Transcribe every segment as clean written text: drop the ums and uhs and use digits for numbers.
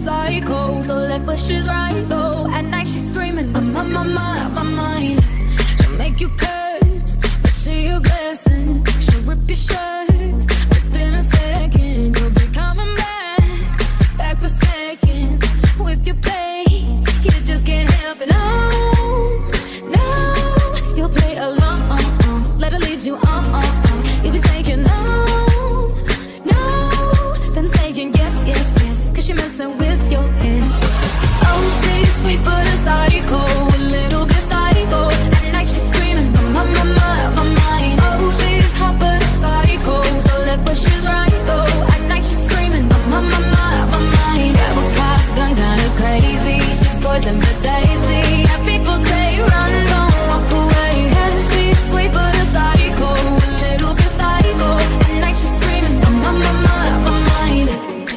psycho, so left but she's right though. At night she's screaming, I'm on my mind. She'll make you curse, but she a blessing. She'll rip your shirt within a second. You'll be coming back for seconds. With your play, you just can't help it. No, you'll play along. Let her lead you on. You'll be saying no, then saying yes, cause you're messing with your head. Oh, she's sweet but a psycho, a little bit psycho. At night she's screaming, my mind. Oh, she's hot but a psycho, so left but she's right though. At night she's screaming, my mind. Grab a shotgun, kinda crazy. She's poison but tasty. And people say run, don't walk away. Yeah, she's sweet but a psycho, a little bit psycho. At night she's screaming, my mind.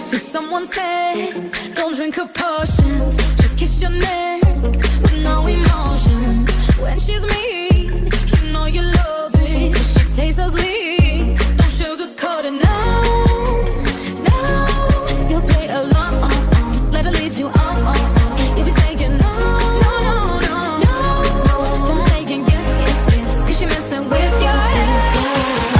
So someone said, don't drink her potions. She'll kiss your neck with no emotion. When she's mean, you know you love it. Cause she tastes so sweet, don't sugarcoat it. No, you'll play along. Let her lead you on. You'll be saying no, then saying yes, cause you're messing with your head.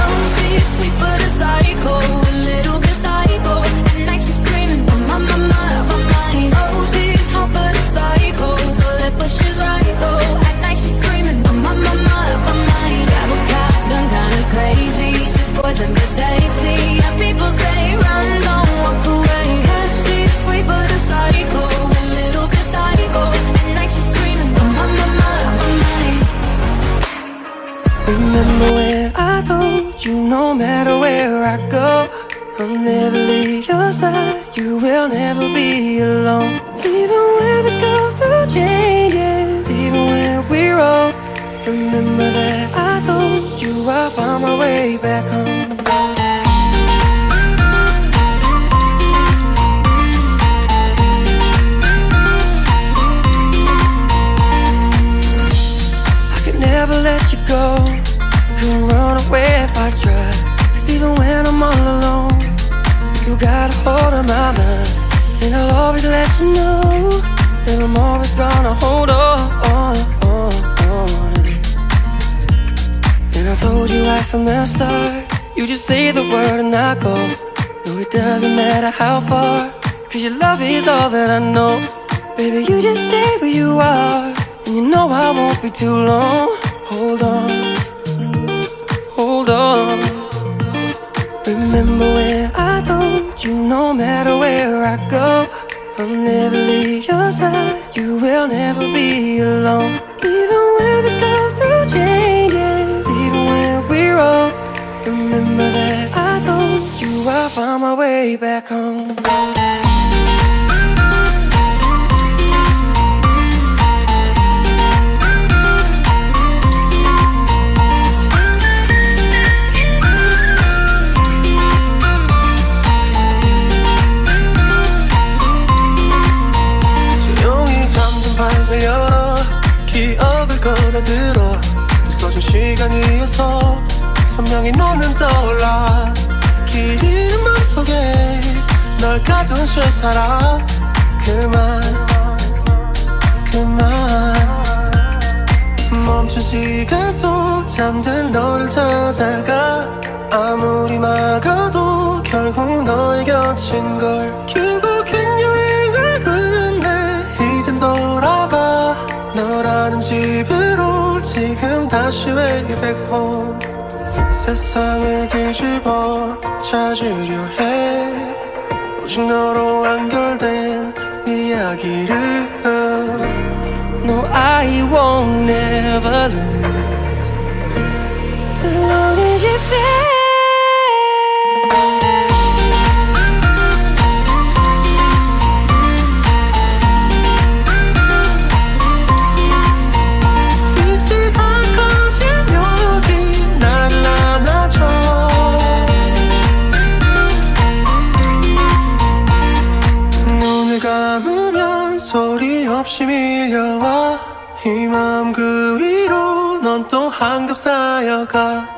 Oh, she's sweet but a psycho, a little bit psycho. At night she's screaming, my mind. Oh, she's hot but a psycho, so left but she's right though. At night she's screaming, my mind. Grab a shotgun, kinda crazy. She's poison but tasty. And people say run, don't walk away. Yeah, she's sweet but a psycho, a little bit psycho. At night she's screaming, my mind. Remember when I told you no matter where I go, I'll never leave your side, you will never be alone. Even when we go through changes, even when we're old, remember that I told you I'll find my way back home. I could never let you go, couldn't run away if I tried. Cause even when I'm all alone, you got a hold of my mind. And I'll always let you know that I'm always gonna hold on. And I told you right from the start, you just say the word and I go. No, it doesn't matter how far, cause your love is all that I know. Baby, you just stay where you are, and you know I won't be too long. Hold on. Remember when I told you no matter where I go, I'll never leave your side, you will never be alone. Even when we go through changes, even when we're old, remember that I told you I'll find my way back home. 기억을 걸어들어 써준 시간 위에서 선명히 너는 떠올라. 길 잃은 맘속에 널 가둔 실사람. 그만 멈춘 시간 속 잠든 너를 찾아가. 아무리 막아도 결국 너의 곁인 걸. 결국엔 여행을 끝내 이젠 돌아가. 너라는 집으로 지금 다시 way back home. 세상을 뒤집어 찾으려 해. 오직 너로 완결된 이야기를. No, I won't never lose as long as you're there. 없이 밀려와 이 마음 그 위로 넌 또 한겹 쌓여가.